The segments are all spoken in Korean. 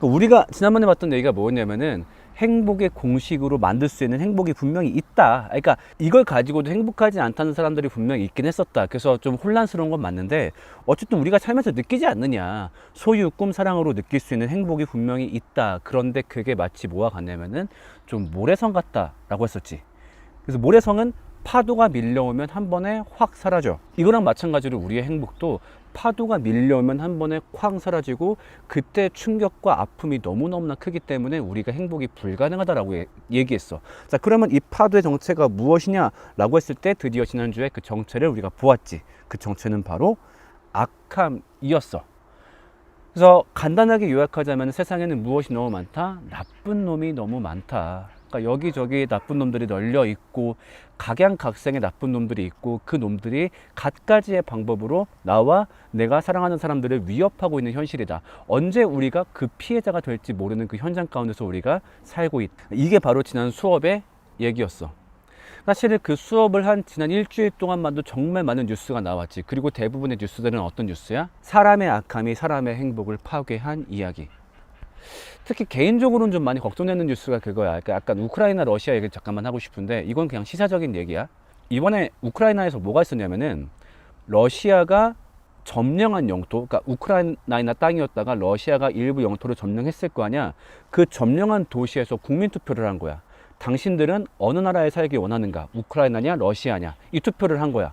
그러니까 우리가 지난번에 봤던 얘기가 뭐였냐면은 행복의 공식으로 만들 수 있는 행복이 분명히 있다. 그러니까 이걸 가지고도 행복하지 않다는 사람들이 분명히 있긴 했었다. 그래서 좀 혼란스러운 건 맞는데 어쨌든 우리가 살면서 느끼지 않느냐. 소유, 꿈, 사랑으로 느낄 수 있는 행복이 분명히 있다. 그런데 그게 마치 뭐와 같냐면은 좀 모래성 같다라고 했었지. 그래서 모래성은 파도가 밀려오면 한 번에 확 사라져. 이거랑 마찬가지로 우리의 행복도 파도가 밀려오면 한 번에 쾅 사라지고 그때 충격과 아픔이 너무너무나 크기 때문에 우리가 행복이 불가능하다라고 얘기했어. 자, 그러면 이 파도의 정체가 무엇이냐라고 했을 때 드디어 지난주에 그 정체를 우리가 보았지. 그 정체는 바로 악함이었어. 그래서 간단하게 요약하자면 세상에는 무엇이 너무 많다? 나쁜 놈이 너무 많다. 그러니까 여기저기 나쁜 놈들이 널려 있고 각양각색의 나쁜 놈들이 있고 그 놈들이 갖가지의 방법으로 나와 내가 사랑하는 사람들을 위협하고 있는 현실이다. 언제 우리가 그 피해자가 될지 모르는 그 현장 가운데서 우리가 살고 있다. 이게 바로 지난 수업의 얘기였어. 사실은 그 수업을 한 지난 일주일 동안만도 정말 많은 뉴스가 나왔지. 그리고 대부분의 뉴스들은 어떤 뉴스야? 사람의 악함이 사람의 행복을 파괴한 이야기. 특히 개인적으로는 좀 많이 걱정되는 뉴스가 그거야. 그러니까 약간 우크라이나 러시아 얘기 잠깐만 하고 싶은데 이건 그냥 시사적인 얘기야. 이번에 우크라이나에서 뭐가 있었냐면은 러시아가 점령한 영토, 그러니까 우크라이나 땅이었다가 러시아가 일부 영토를 점령했을 거 아니야. 그 점령한 도시에서 국민투표를 한 거야. 당신들은 어느 나라에 살기 원하는가? 우크라이나냐 러시아냐? 이 투표를 한 거야.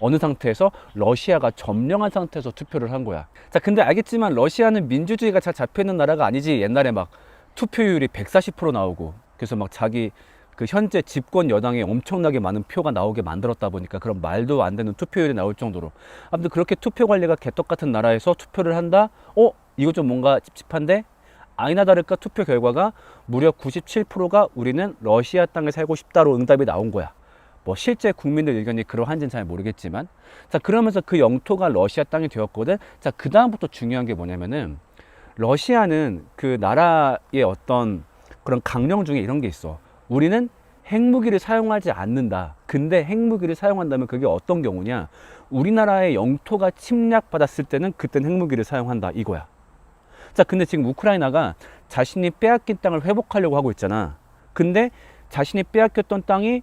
어느 상태에서? 러시아가 점령한 상태에서 투표를 한 거야. 자, 근데 알겠지만 러시아는 민주주의가 잘 잡혀있는 나라가 아니지. 옛날에 막 투표율이 140% 나오고 그래서 막 자기 그 현재 집권 여당에 엄청나게 많은 표가 나오게 만들었다 보니까 그런 말도 안 되는 투표율이 나올 정도로, 아무튼 그렇게 투표 관리가 개떡 같은 나라에서 투표를 한다? 이거 좀 뭔가 찝찝한데? 아니나 다를까 투표 결과가 무려 97%가 우리는 러시아 땅에 살고 싶다로 응답이 나온 거야. 뭐 실제 국민들 의견이 그러한지는 잘 모르겠지만, 자, 그러면서 그 영토가 러시아 땅이 되었거든. 자, 그 다음부터 중요한 게 뭐냐면은 러시아는 그 나라의 어떤 그런 강령 중에 이런 게 있어. 우리는 핵무기를 사용하지 않는다. 근데 핵무기를 사용한다면 그게 어떤 경우냐? 우리나라의 영토가 침략받았을 때는 그땐 핵무기를 사용한다 이거야. 자, 근데 지금 우크라이나가 자신이 빼앗긴 땅을 회복하려고 하고 있잖아. 근데 자신이 빼앗겼던 땅이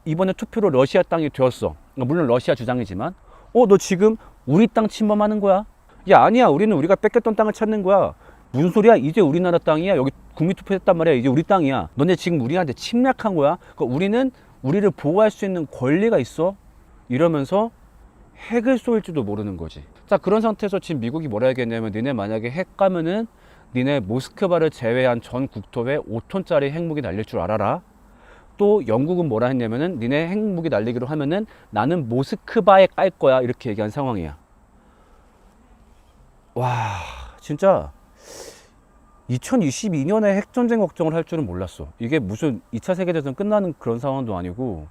이번에 투표로 러시아 땅이 되었어. 물론 러시아 주장이지만 너 지금 우리 땅 침범하는 거야? 야, 아니야. 우리가 뺏겼던 땅을 찾는 거야. 무슨 소리야? 이제 우리나라 땅이야. 여기 국민투표했단 말이야. 이제 우리 땅이야. 너네 지금 우리한테 침략한 거야. 그러니까 우리는 우리를 보호할 수 있는 권리가 있어. 이러면서 핵을 쏠지도 모르는 거지. 자, 그런 상태에서 지금 미국이 뭐라 얘기했냐면 니네 만약에 핵 가면은 니네 모스크바를 제외한 전 국토에 5톤짜리 핵무기 날릴 줄 알아라. 또 영국은 뭐라 했냐면은 니네 핵무기 날리기로 하면은 나는 모스크바에 깔 거야. 이렇게 얘기한 상황이야. 와, 진짜 2022년에 핵전쟁 걱정을 할 줄은 몰랐어. 이게 무슨 2차 세계대전 끝나는 그런 상황도 아니고.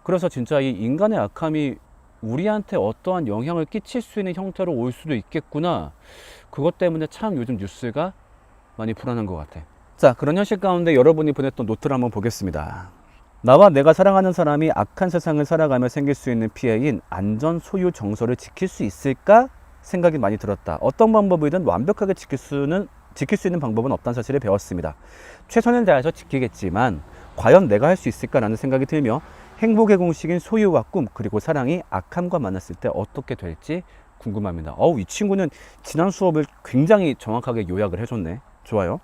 그래서 진짜 이 인간의 악함이 우리한테 어떠한 영향을 끼칠 수 있는 형태로 올 수도 있겠구나. 그것 때문에 참 요즘 뉴스가 많이 불안한 것 같아. 자, 그런 현실 가운데 여러분이 보냈던 노트를 한번 보겠습니다. 나와 내가 사랑하는 사람이 악한 세상을 살아가며 생길 수 있는 피해인 안전 소유 정서를 지킬 수 있을까 생각이 많이 들었다. 어떤 방법이든 완벽하게 지킬 수 있는 방법은 없다는 사실을 배웠습니다. 최선을 다해서 지키겠지만 과연 내가 할 수 있을까라는 생각이 들며 행복의 공식인 소유와 꿈 그리고 사랑이 악함과 만났을 때 어떻게 될지 궁금합니다. 이 친구는 지난 수업을 굉장히 정확하게 요약을 해줬네. 좋아요.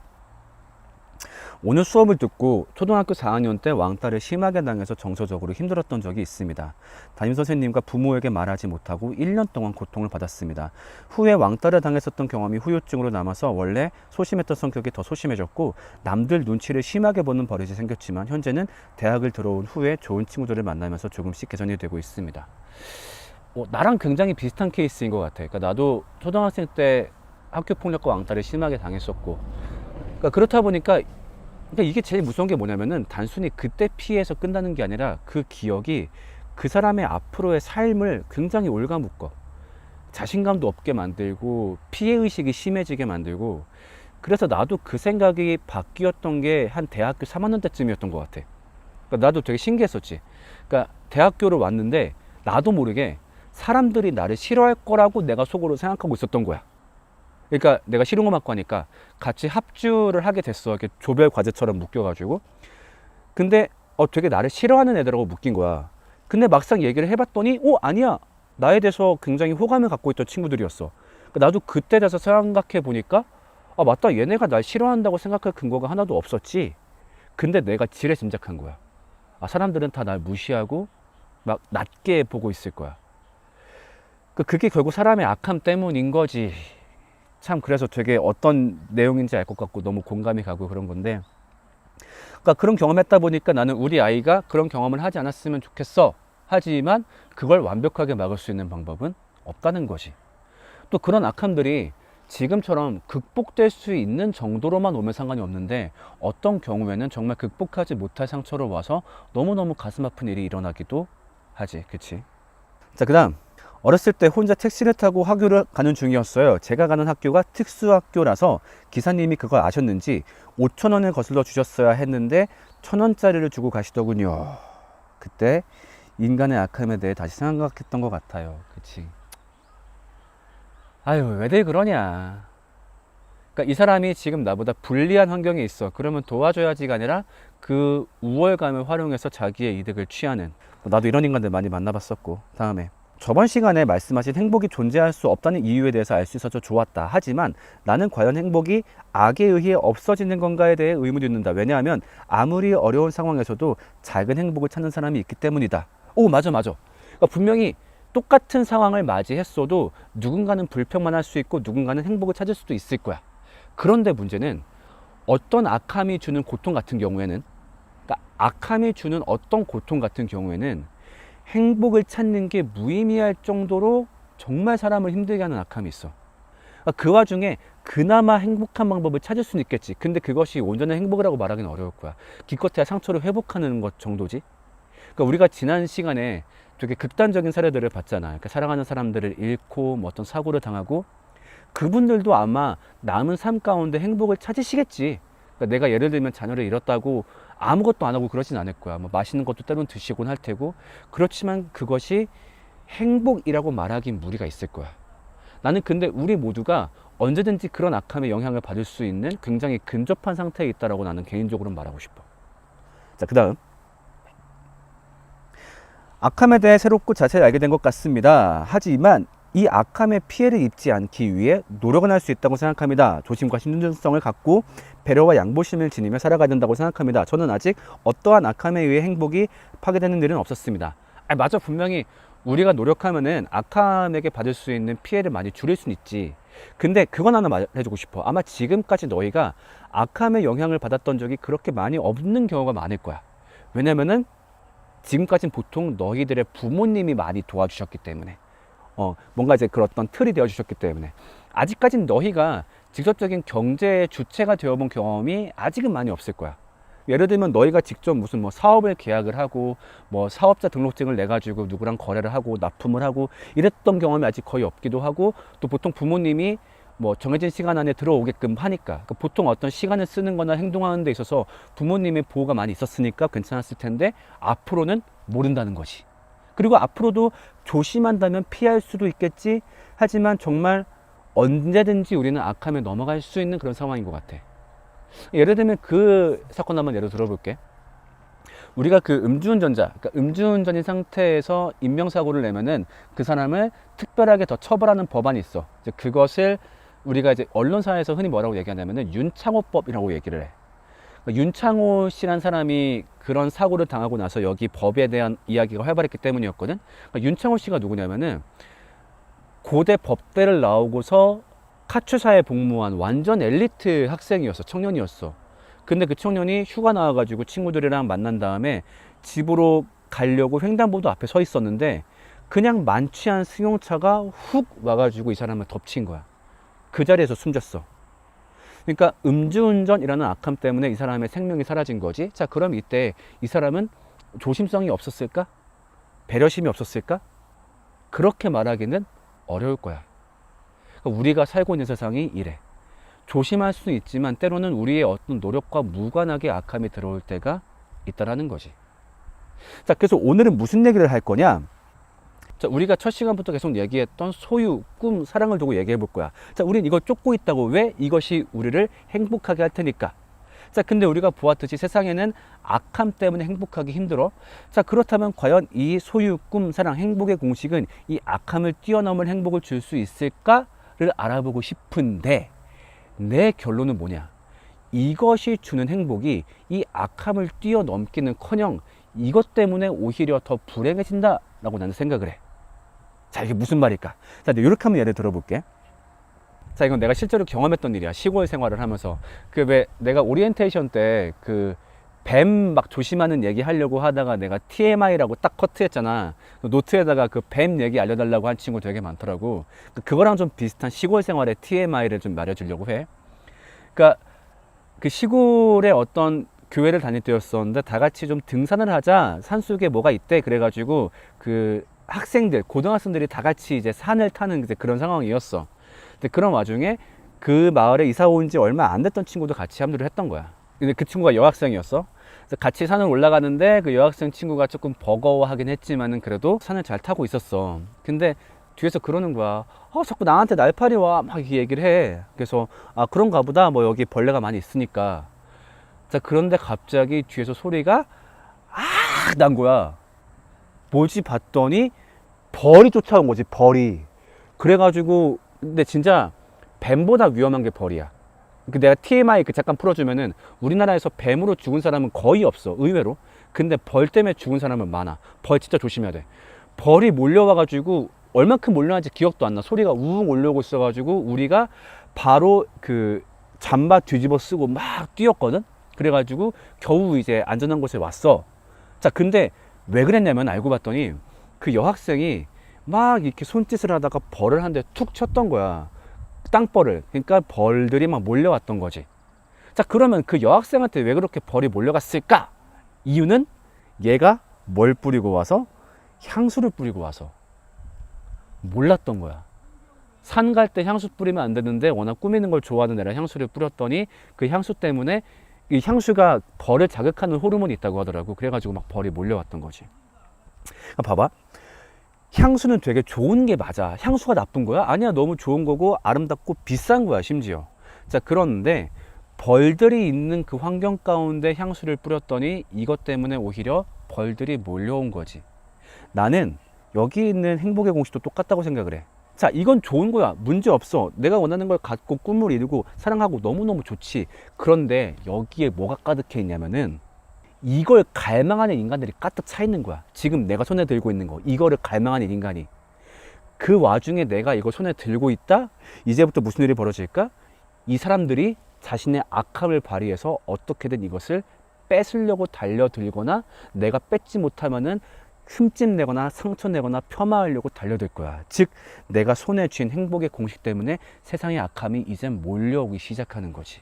오늘 수업을 듣고 초등학교 4학년 때 왕따를 심하게 당해서 정서적으로 힘들었던 적이 있습니다. 담임선생님과 부모에게 말하지 못하고 1년 동안 고통을 받았습니다. 후에 왕따를 당했었던 경험이 후유증으로 남아서 원래 소심했던 성격이 더 소심해졌고 남들 눈치를 심하게 보는 버릇이 생겼지만 현재는 대학을 들어온 후에 좋은 친구들을 만나면서 조금씩 개선이 되고 있습니다. 나랑 굉장히 비슷한 케이스인 것 같아. 그러니까 나도 초등학생 때 학교폭력과 왕따를 심하게 당했었고, 그러니까 그렇다 보니까 이게 제일 무서운 게 뭐냐면은 단순히 그때 피해서 끝나는 게 아니라 그 기억이 그 사람의 앞으로의 삶을 굉장히 올가묶어 자신감도 없게 만들고 피해의식이 심해지게 만들고. 그래서 나도 그 생각이 바뀌었던 게 한 대학교 3학년 때쯤이었던 것 같아. 그러니까 나도 되게 신기했었지. 그러니까 대학교를 왔는데 나도 모르게 사람들이 나를 싫어할 거라고 내가 속으로 생각하고 있었던 거야. 그러니까 내가 실용음악과니까 같이 합주를 하게 됐어. 이렇게 조별 과제처럼 묶여가지고. 근데 되게 나를 싫어하는 애들하고 묶인 거야. 근데 막상 얘기를 해봤더니 아니야, 나에 대해서 굉장히 호감을 갖고 있던 친구들이었어. 나도 그때 돼서 생각해 보니까 맞다, 얘네가 날 싫어한다고 생각할 근거가 하나도 없었지. 근데 내가 지레 짐작한 거야. 사람들은 다 날 무시하고 막 낮게 보고 있을 거야. 그게 결국 사람의 악함 때문인 거지. 참, 그래서 되게 어떤 내용인지 알 것 같고 너무 공감이 가고 그런 건데, 그러니까 그런 경험했다 보니까 나는 우리 아이가 그런 경험을 하지 않았으면 좋겠어. 하지만 그걸 완벽하게 막을 수 있는 방법은 없다는 거지. 또 그런 악함들이 지금처럼 극복될 수 있는 정도로만 오면 상관이 없는데, 어떤 경우에는 정말 극복하지 못할 상처로 와서 너무너무 가슴 아픈 일이 일어나기도 하지. 그치? 자, 그 다음, 어렸을 때 혼자 택시를 타고 학교를 가는 중이었어요. 제가 가는 학교가 특수학교라서 기사님이 그걸 아셨는지 5,000원을 거슬러 주셨어야 했는데 1,000원짜리를 주고 가시더군요. 그때 인간의 악함에 대해 다시 생각했던 것 같아요. 그치? 아유, 왜들 그러냐. 그러니까 이 사람이 지금 나보다 불리한 환경에 있어. 그러면 도와줘야지가 아니라 그 우월감을 활용해서 자기의 이득을 취하는. 나도 이런 인간들 많이 만나봤었고. 다음에, 저번 시간에 말씀하신 행복이 존재할 수 없다는 이유에 대해서 알 수 있어서 좋았다. 하지만 나는 과연 행복이 악에 의해 없어지는 건가에 대해 의문이 든다. 왜냐하면 아무리 어려운 상황에서도 작은 행복을 찾는 사람이 있기 때문이다. 맞아. 그러니까 분명히 똑같은 상황을 맞이했어도 누군가는 불평만 할 수 있고 누군가는 행복을 찾을 수도 있을 거야. 그런데 문제는 어떤 악함이 주는 고통 같은 경우에는, 그러니까 악함이 주는 어떤 고통 같은 경우에는 행복을 찾는 게 무의미할 정도로 정말 사람을 힘들게 하는 악함이 있어. 그 와중에 그나마 행복한 방법을 찾을 수는 있겠지. 근데 그것이 온전한 행복이라고 말하기는 어려울 거야. 기껏해야 상처를 회복하는 것 정도지. 그러니까 우리가 지난 시간에 되게 극단적인 사례들을 봤잖아. 그러니까 사랑하는 사람들을 잃고 뭐 어떤 사고를 당하고, 그분들도 아마 남은 삶 가운데 행복을 찾으시겠지. 그러니까 내가 예를 들면 자녀를 잃었다고 아무것도 안 하고 그러진 않을 거야. 뭐 맛있는 것도 때론 드시곤 할 테고. 그렇지만 그것이 행복이라고 말하긴 무리가 있을 거야. 나는 근데 우리 모두가 언제든지 그런 악함의 영향을 받을 수 있는 굉장히 근접한 상태에 있다라고 나는 개인적으로 말하고 싶어. 자, 그 다음, 악함에 대해 새롭고 자세히 알게 된 것 같습니다. 하지만 이 악함의 피해를 입지 않기 위해 노력은 할 수 있다고 생각합니다. 조심과 신중성을 갖고 배려와 양보심을 지니며 살아가야 된다고 생각합니다. 저는 아직 어떠한 악함에 의해 행복이 파괴되는 일은 없었습니다. 맞아. 분명히 우리가 노력하면은 악함에게 받을 수 있는 피해를 많이 줄일 수는 있지. 근데 그건 하나 말해주고 싶어. 아마 지금까지 너희가 악함의 영향을 받았던 적이 그렇게 많이 없는 경우가 많을 거야. 왜냐면은 지금까지는 보통 너희들의 부모님이 많이 도와주셨기 때문에, 뭔가 이제 그런 어떤 틀이 되어주셨기 때문에, 아직까지는 너희가 직접적인 경제의 주체가 되어본 경험이 아직은 많이 없을 거야. 예를 들면 너희가 직접 무슨 뭐 사업을 계약을 하고 뭐 사업자 등록증을 내 가지고 누구랑 거래를 하고 납품을 하고 이랬던 경험이 아직 거의 없기도 하고, 또 보통 부모님이 뭐 정해진 시간 안에 들어오게끔 하니까, 그러니까 보통 어떤 시간을 쓰는 거나 행동하는 데 있어서 부모님의 보호가 많이 있었으니까 괜찮았을 텐데, 앞으로는 모른다는 것이. 그리고 앞으로도 조심한다면 피할 수도 있겠지. 하지만 정말 언제든지 우리는 악함에 넘어갈 수 있는 그런 상황인 것 같아. 예를 들면 그 사건 한번 예로 들어볼게. 우리가 그 음주운전자, 그러니까 음주운전인 상태에서 인명사고를 내면은 그 사람을 특별하게 더 처벌하는 법안이 있어. 이제 그것을 우리가 이제 언론사에서 흔히 뭐라고 얘기하냐면은 윤창호법이라고 얘기를 해. 그러니까 윤창호 씨란 사람이 그런 사고를 당하고 나서 여기 법에 대한 이야기가 활발했기 때문이었거든. 그러니까 윤창호 씨가 누구냐면은 고대 법대를 나오고서 카투사에 복무한 완전 엘리트 학생이었어. 청년이었어. 근데 그 청년이 휴가 나와가지고 친구들이랑 만난 다음에 집으로 가려고 횡단보도 앞에 서 있었는데, 그냥 만취한 승용차가 훅 와가지고 이 사람을 덮친 거야. 그 자리에서 숨졌어. 그러니까 음주운전이라는 악함 때문에 이 사람의 생명이 사라진 거지. 자, 그럼 이때 이 사람은 조심성이 없었을까? 배려심이 없었을까? 그렇게 말하기는 어려울 거야. 그러니까 우리가 살고 있는 세상이 이래. 조심할 수는 있지만 때로는 우리의 어떤 노력과 무관하게 악함이 들어올 때가 있다라는 거지. 자, 그래서 오늘은 무슨 얘기를 할 거냐? 자, 우리가 첫 시간부터 계속 얘기했던 소유, 꿈, 사랑을 두고 얘기해 볼 거야. 자, 우린 이걸 쫓고 있다고. 왜? 이것이 우리를 행복하게 할 테니까. 자, 근데 우리가 보았듯이 세상에는 악함 때문에 행복하기 힘들어. 자, 그렇다면 과연 이 소유, 꿈, 사랑, 행복의 공식은 이 악함을 뛰어넘을 행복을 줄 수 있을까를 알아보고 싶은데, 내 결론은 뭐냐? 이것이 주는 행복이 이 악함을 뛰어넘기는커녕 이것 때문에 오히려 더 불행해진다라고 나는 생각을 해. 자, 이게 무슨 말일까? 자, 이렇게 한번 예를 들어볼게. 자, 이건 내가 실제로 경험했던 일이야. 시골 생활을 하면서. 그 왜 내가 오리엔테이션 때 그 뱀 막 조심하는 얘기 하려고 하다가 내가 TMI라고 딱 커트했잖아. 노트에다가 그 뱀 얘기 알려달라고 한 친구 되게 많더라고. 그거랑 좀 비슷한 시골 생활의 TMI를 좀 말해주려고 해. 그러니까 그 시골에 어떤 교회를 다닐 때였었는데 다 같이 좀 등산을 하자. 산속에 뭐가 있대. 그래가지고 그 학생들, 고등학생들이 다 같이 이제 산을 타는 이제 그런 상황이었어. 근데 그런 와중에 그 마을에 이사 온 지 얼마 안 됐던 친구도 같이 합류를 했던 거야. 근데 그 친구가 여학생이었어. 그래서 같이 산을 올라가는데 그 여학생 친구가 조금 버거워하긴 했지만은 그래도 산을 잘 타고 있었어. 근데 뒤에서 그러는 거야. 자꾸 나한테 날파리 와. 막 이렇게 얘기를 해. 그래서 그런가 보다. 뭐 여기 벌레가 많이 있으니까. 자, 그런데 갑자기 뒤에서 소리가 난 거야. 뭐지 봤더니 벌이 쫓아온 거지, 벌이. 그래가지고 근데 진짜 뱀보다 위험한 게 벌이야. 내가 TMI 잠깐 풀어주면은 우리나라에서 뱀으로 죽은 사람은 거의 없어, 의외로. 근데 벌 때문에 죽은 사람은 많아. 벌 진짜 조심해야 돼. 벌이 몰려와가지고 얼만큼 몰려왔는지 기억도 안 나. 소리가 우웅 올려오고 있어가지고 우리가 바로 그 잠바 뒤집어 쓰고 막 뛰었거든. 그래가지고 겨우 이제 안전한 곳에 왔어. 자, 근데 왜 그랬냐면 알고 봤더니 그 여학생이 막 이렇게 손짓을 하다가 벌을 한 대 툭 쳤던 거야. 땅벌을. 그러니까 벌들이 막 몰려왔던 거지. 자, 그러면 그 여학생한테 왜 그렇게 벌이 몰려갔을까? 이유는 얘가 뭘 뿌리고 와서? 향수를 뿌리고 와서. 몰랐던 거야. 산 갈 때 향수 뿌리면 안 되는데 워낙 꾸미는 걸 좋아하는 애라 향수를 뿌렸더니 그 향수 때문에 이 향수가 벌을 자극하는 호르몬이 있다고 하더라고. 그래가지고 막 벌이 몰려왔던 거지. 봐봐. 향수는 되게 좋은 게 맞아. 향수가 나쁜 거야? 아니야, 너무 좋은 거고 아름답고 비싼 거야, 심지어. 자, 그런데 벌들이 있는 그 환경 가운데 향수를 뿌렸더니 이것 때문에 오히려 벌들이 몰려온 거지. 나는 여기 있는 행복의 공식도 똑같다고 생각을 해. 자, 이건 좋은 거야. 문제 없어. 내가 원하는 걸 갖고 꿈을 이루고 사랑하고 너무너무 좋지. 그런데 여기에 뭐가 가득해 있냐면은 이걸 갈망하는 인간들이 가득 차 있는 거야. 지금 내가 손에 들고 있는 거, 이거를 갈망하는 인간이. 그 와중에 내가 이걸 손에 들고 있다? 이제부터 무슨 일이 벌어질까? 이 사람들이 자신의 악함을 발휘해서 어떻게든 이것을 뺏으려고 달려들거나 내가 뺏지 못하면은 흠집 내거나 상처 내거나 폄하하려고 달려들 거야. 즉 내가 손에 쥔 행복의 공식 때문에 세상의 악함이 이젠 몰려오기 시작하는 거지.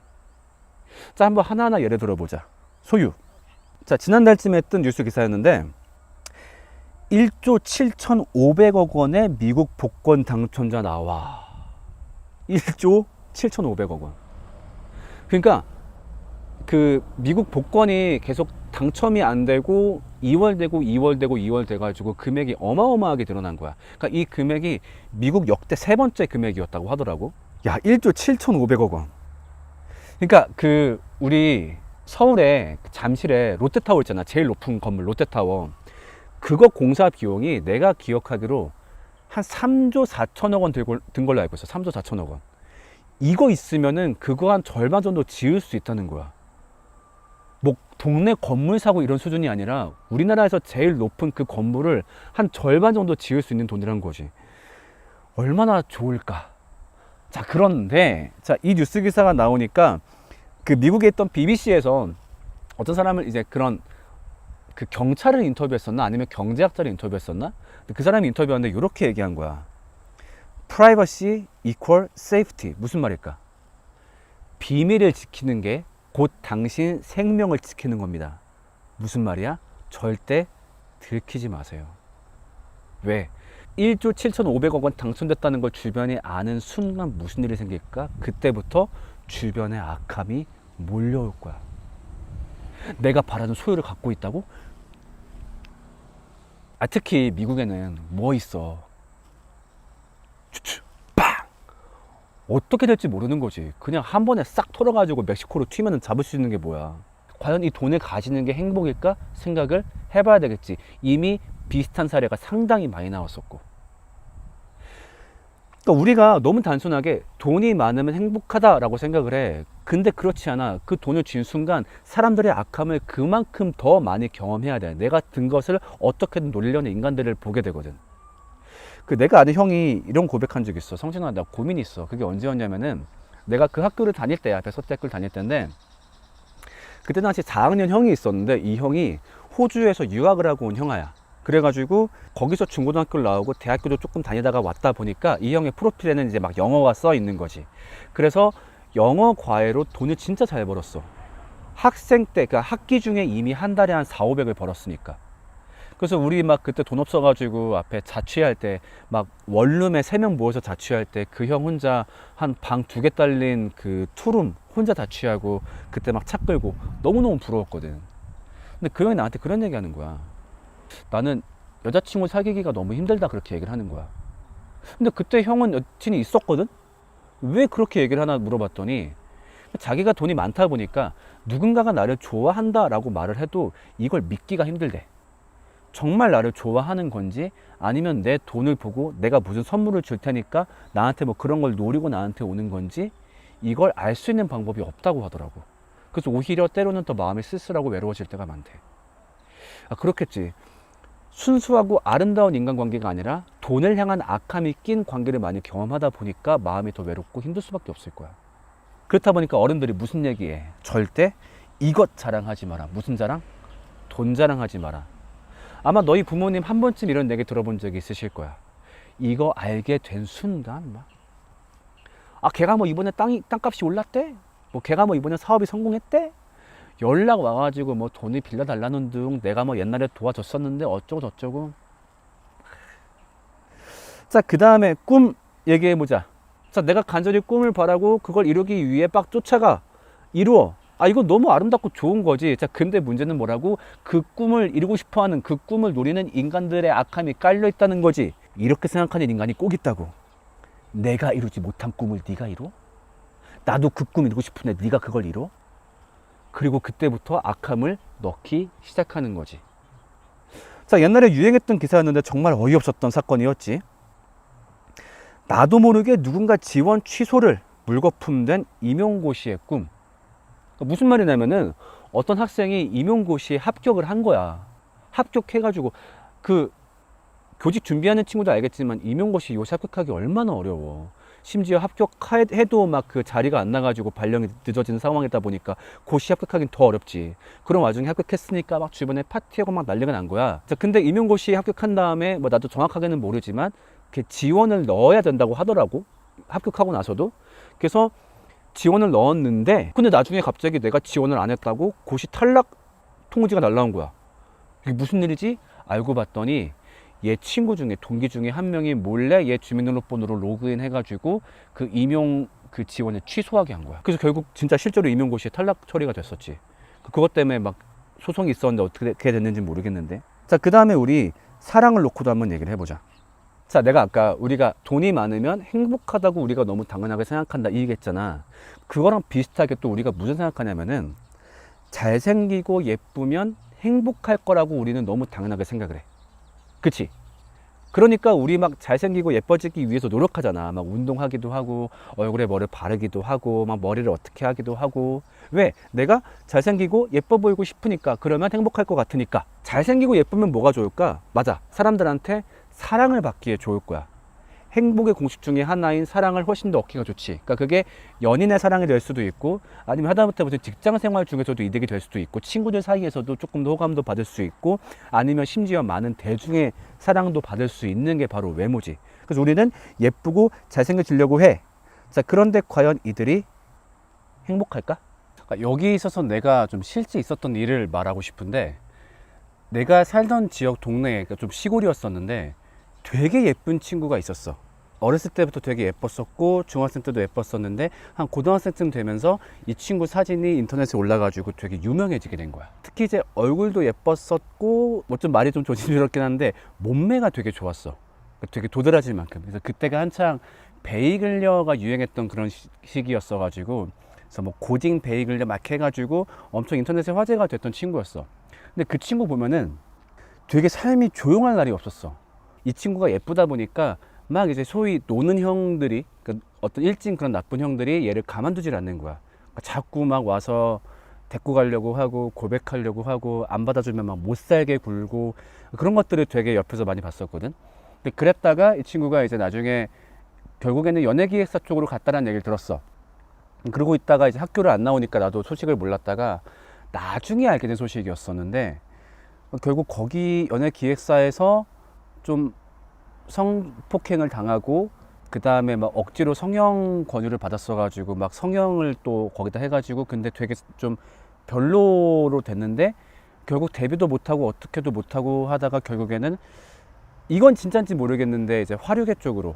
자, 한번 하나하나 예를 들어보자. 소유. 자, 지난달쯤에 뜬 뉴스 기사였는데 1조 7,500억 원의 미국 복권 당첨자 나와. 1조 7,500억 원. 그러니까 그 미국 복권이 계속 당첨이 안 되고 2월 되고 2월 되고 2월 돼가지고 금액이 어마어마하게 늘어난 거야. 그러니까 이 금액이 미국 역대 세 번째 금액이었다고 하더라고. 야, 1조 7,500억 원. 그러니까 그 우리 서울에 잠실에 롯데타워 있잖아. 제일 높은 건물 롯데타워. 그거 공사 비용이 내가 기억하기로 한 3조 4천억 원 든 걸로 알고 있어. 3조 4천억 원. 이거 있으면은 그거 한 절반 정도 지을 수 있다는 거야. 뭐 동네 건물 사고 이런 수준이 아니라 우리나라에서 제일 높은 그 건물을 한 절반 정도 지을 수 있는 돈이란 거지. 얼마나 좋을까. 자, 그런데 자, 이 뉴스 기사가 나오니까 그 미국에 있던 BBC에서 어떤 사람을 이제 그런 그 경찰을 인터뷰했었나 아니면 경제학자를 인터뷰했었나? 그 사람이 인터뷰하는데 이렇게 얘기한 거야. Privacy equal safety. 무슨 말일까? 비밀을 지키는 게 곧 당신 생명을 지키는 겁니다. 무슨 말이야? 절대 들키지 마세요. 왜? 1조 7,500억 원 당첨됐다는 걸 주변에 아는 순간 무슨 일이 생길까? 그때부터 주변에 악함이 몰려올 거야. 내가 바라는 소유를 갖고 있다고? 특히 미국에는 뭐 있어. 추추, 빵! 어떻게 될지 모르는 거지. 그냥 한 번에 싹 털어가지고 멕시코로 튀면 잡을 수 있는 게 뭐야. 과연 이 돈을 가지는 게 행복일까 생각을 해봐야 되겠지. 이미 비슷한 사례가 상당히 많이 나왔었고. 그러니까 우리가 너무 단순하게 돈이 많으면 행복하다라고 생각을 해. 근데 그렇지 않아. 그 돈을 쥔 순간 사람들의 악함을 그만큼 더 많이 경험해야 돼. 내가 든 것을 어떻게든 노리려는 인간들을 보게 되거든. 내가 아는 형이 이런 고백한 적이 있어. 성진아, 나 고민이 있어. 그게 언제였냐면은 내가 그 학교를 다닐 때야. 배서대학교를 다닐 때인데, 그때 당시 4학년 형이 있었는데, 이 형이 호주에서 유학을 하고 온 형아야. 그래가지고 거기서 중고등학교를 나오고 대학교도 조금 다니다가 왔다 보니까 이 형의 프로필에는 이제 막 영어가 써 있는 거지. 그래서 영어 과외로 돈을 진짜 잘 벌었어. 학생 때, 그러니까 학기 중에 이미 한 달에 한 4,500을 벌었으니까. 그래서 우리 막 그때 돈 없어가지고 앞에 자취할 때 막 원룸에 3명 모여서 자취할 때 그 형 혼자 한 방 2개 딸린 그 투룸 혼자 자취하고 그때 막 차 끌고 너무너무 부러웠거든. 근데 그 형이 나한테 그런 얘기 하는 거야. 나는 여자친구 사귀기가 너무 힘들다, 그렇게 얘기를 하는 거야. 근데 그때 형은 여친이 있었거든? 왜 그렇게 얘기를 하나 물어봤더니, 자기가 돈이 많다 보니까 누군가가 나를 좋아한다 라고 말을 해도 이걸 믿기가 힘들대. 정말 나를 좋아하는 건지, 아니면 내 돈을 보고 내가 무슨 선물을 줄 테니까 나한테 뭐 그런 걸 노리고 나한테 오는 건지, 이걸 알 수 있는 방법이 없다고 하더라고. 그래서 오히려 때로는 더 마음이 쓸쓸하고 외로워질 때가 많대. 그렇겠지. 순수하고 아름다운 인간관계가 아니라 돈을 향한 악함이 낀 관계를 많이 경험하다 보니까 마음이 더 외롭고 힘들 수밖에 없을 거야. 그렇다 보니까 어른들이 무슨 얘기해? 절대 이것 자랑하지 마라. 무슨 자랑? 돈 자랑하지 마라. 아마 너희 부모님 한 번쯤 이런 얘기 들어본 적이 있으실 거야. 이거 알게 된 순간 막, 걔가 뭐 이번에 땅값이 올랐대? 뭐 걔가 뭐 이번에 사업이 성공했대? 연락 와가지고 뭐 돈을 빌려달라는 둥, 내가 뭐 옛날에 도와줬었는데 어쩌고 저쩌고. 자, 그 다음에 꿈 얘기해보자. 자, 내가 간절히 꿈을 바라고 그걸 이루기 위해 막 쫓아가. 이루어. 이건 너무 아름답고 좋은 거지. 자, 근데 문제는 뭐라고? 그 꿈을 이루고 싶어하는, 그 꿈을 노리는 인간들의 악함이 깔려있다는 거지. 이렇게 생각하는 인간이 꼭 있다고. 내가 이루지 못한 꿈을 네가 이뤄? 나도 그 꿈 이루고 싶은데 네가 그걸 이뤄? 그리고 그때부터 악함을 넣기 시작하는 거지. 자, 옛날에 유행했던 기사였는데 정말 어이없었던 사건이었지. 나도 모르게 누군가 지원 취소를 물거품된 임용고시의 꿈. 그러니까 무슨 말이냐면은 어떤 학생이 임용고시에 합격을 한 거야. 합격해가지고 그 교직 준비하는 친구도 알겠지만 임용고시 요새 합격하기 얼마나 어려워. 심지어 합격해도 막 그 자리가 안 나가지고 발령이 늦어지는 상황이다 보니까 고시 합격하기는 더 어렵지. 그런 와중에 합격했으니까 막 주변에 파티하고 막 난리가 난 거야. 자, 근데 임용고시에 합격한 다음에 뭐 나도 정확하게는 모르지만 지원을 넣어야 된다고 하더라고. 합격하고 나서도. 그래서 지원을 넣었는데, 근데 나중에 갑자기 내가 지원을 안 했다고 고시 탈락 통지가 날라온 거야. 이게 무슨 일이지? 알고 봤더니 얘 친구 중에, 동기 중에 한 명이 몰래 얘 주민등록번호로 로그인 해가지고 그 임용 그 지원을 취소하게 한 거야. 그래서 결국 진짜 실제로 임용고시에 탈락 처리가 됐었지. 그것 때문에 막 소송이 있었는데 어떻게 됐는지 모르겠는데. 자, 그 다음에 우리 사랑을 놓고도 한번 얘기를 해보자. 자, 내가 아까 우리가 돈이 많으면 행복하다고 우리가 너무 당연하게 생각한다 이 얘기했잖아. 그거랑 비슷하게 또 우리가 무슨 생각하냐면은 잘생기고 예쁘면 행복할 거라고 우리는 너무 당연하게 생각을 해. 그치? 그러니까 우리 막 잘생기고 예뻐지기 위해서 노력하잖아. 막 운동하기도 하고 얼굴에 뭐를 바르기도 하고 막 머리를 어떻게 하기도 하고. 왜? 내가 잘생기고 예뻐 보이고 싶으니까. 그러면 행복할 것 같으니까. 잘생기고 예쁘면 뭐가 좋을까? 맞아. 사람들한테 사랑을 받기에 좋을 거야. 행복의 공식 중에 하나인 사랑을 훨씬 더 얻기가 좋지. 그러니까 그게 연인의 사랑이 될 수도 있고, 아니면 하다못해 무슨 직장 생활 중에서도 이득이 될 수도 있고, 친구들 사이에서도 조금 더 호감도 받을 수 있고, 아니면 심지어 많은 대중의 사랑도 받을 수 있는 게 바로 외모지. 그래서 우리는 예쁘고 잘생겨지려고 해. 자, 그런데 과연 이들이 행복할까? 그러니까 여기 있어서 내가 좀 실제 있었던 일을 말하고 싶은데, 내가 살던 지역 동네에, 그러니까 좀 시골이었었는데 되게 예쁜 친구가 있었어. 어렸을 때부터 되게 예뻤었고 중학생 때도 예뻤었는데 한 고등학생쯤 되면서 이 친구 사진이 인터넷에 올라가지고 되게 유명해지게 된 거야. 특히 이제 얼굴도 예뻤었고 뭐 좀 말이 좀 조심스럽긴 한데 몸매가 되게 좋았어. 되게 도드라질 만큼. 그래서 그때가 한창 베이글녀가 유행했던 그런 시기였어 가지고, 그래서 뭐 고딩 베이글녀 막 해가지고 엄청 인터넷에 화제가 됐던 친구였어. 근데 그 친구 보면은 되게 삶이 조용할 날이 없었어. 이 친구가 예쁘다 보니까 막 이제 소위 노는 형들이, 그러니까 어떤 일진 그런 나쁜 형들이 얘를 가만두질 않는 거야. 그러니까 자꾸 막 와서 데리고 가려고 하고 고백하려고 하고 안 받아주면 막 못 살게 굴고, 그런 것들을 되게 옆에서 많이 봤었거든. 근데 그랬다가 이 친구가 이제 나중에 결국에는 연예기획사 쪽으로 갔다는 얘기를 들었어. 그러고 있다가 이제 학교를 안 나오니까 나도 소식을 몰랐다가 나중에 알게 된 소식이었었는데, 결국 거기 연예기획사에서 좀 성폭행을 당하고, 그 다음에 막 억지로 성형 권유를 받았어가지고 막 성형을 또 거기다 해가지고, 근데 되게 좀 별로로 됐는데 결국 데뷔도 못하고 어떻게도 못하고 하다가 결국에는, 이건 진짜인지 모르겠는데 이제 화류계 쪽으로,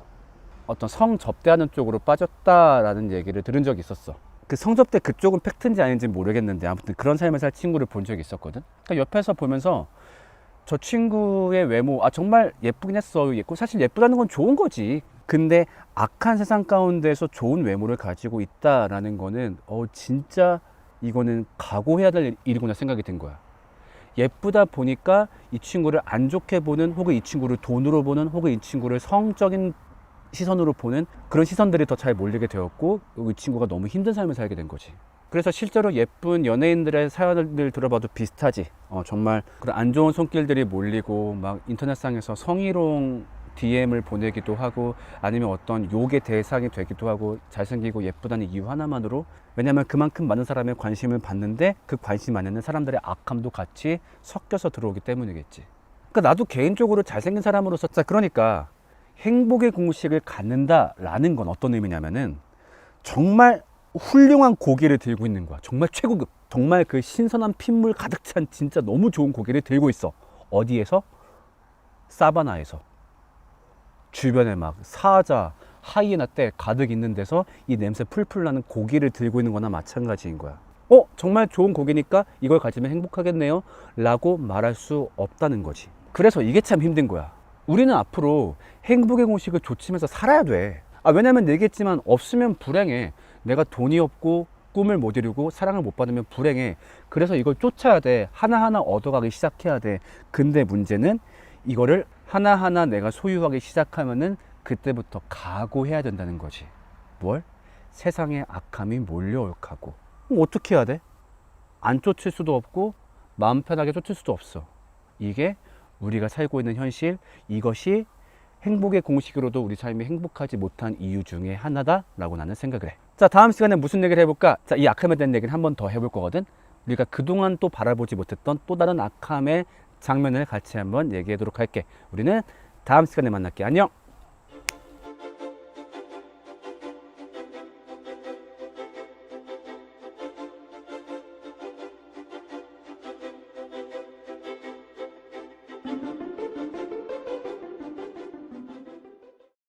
어떤 성접대하는 쪽으로 빠졌다라는 얘기를 들은 적이 있었어. 그 성접대 그쪽은 팩트인지 아닌지 모르겠는데 아무튼 그런 삶을 살 친구를 본 적이 있었거든. 그러니까 옆에서 보면서 저 친구의 외모, 아 정말 예쁘긴 했어. 예쁘고 사실 예쁘다는 건 좋은 거지. 근데 악한 세상 가운데서 좋은 외모를 가지고 있다라는 거는 진짜 이거는 각오해야 될 일이구나 생각이 든 거야. 예쁘다 보니까 이 친구를 안 좋게 보는, 혹은 이 친구를 돈으로 보는, 혹은 이 친구를 성적인 시선으로 보는 그런 시선들이 더 잘 몰리게 되었고, 이 친구가 너무 힘든 삶을 살게 된 거지. 그래서 실제로 예쁜 연예인들의 사연을 들어봐도 비슷하지. 정말 그런 안 좋은 손길들이 몰리고 막 인터넷상에서 성희롱 DM을 보내기도 하고, 아니면 어떤 욕의 대상이 되기도 하고, 잘생기고 예쁘다는 이유 하나만으로. 왜냐면 그만큼 많은 사람의 관심을 받는데 그 관심 안에는 사람들의 악함도 같이 섞여서 들어오기 때문이겠지. 그러니까 나도 개인적으로 잘생긴 사람으로서, 자 그러니까 행복의 공식을 갖는다라는 건 어떤 의미냐면은 정말 훌륭한 고기를 들고 있는 거야. 정말 최고급, 정말 그 신선한 핏물 가득 찬 진짜 너무 좋은 고기를 들고 있어. 어디에서? 사바나에서. 주변에 막 사자, 하이에나 떼 가득 있는 데서 이 냄새 풀풀 나는 고기를 들고 있는 거나 마찬가지인 거야. 정말 좋은 고기니까 이걸 가지면 행복하겠네요 라고 말할 수 없다는 거지. 그래서 이게 참 힘든 거야. 우리는 앞으로 행복의 공식을 좇으면서 살아야 돼. 왜냐면 얘기했지만 없으면 불행해. 내가 돈이 없고 꿈을 못 이루고 사랑을 못 받으면 불행해. 그래서 이걸 쫓아야 돼. 하나하나 얻어가기 시작해야 돼. 근데 문제는 이거를 하나하나 내가 소유하기 시작하면은 그때부터 각오해야 된다는 거지. 뭘? 세상에 악함이 몰려올 각오. 어떻게 해야 돼? 안 쫓을 수도 없고 마음 편하게 쫓을 수도 없어. 이게 우리가 살고 있는 현실, 이것이 행복의 공식으로도 우리 삶이 행복하지 못한 이유 중에 하나다라고 나는 생각을 해. 자, 다음 시간에 무슨 얘기를 해볼까? 자, 이 악함에 대한 얘기를 한 번 더 해볼 거거든. 우리가 그동안 또 바라보지 못했던 또 다른 악함의 장면을 같이 한번 얘기하도록 할게. 우리는 다음 시간에 만날게. 안녕.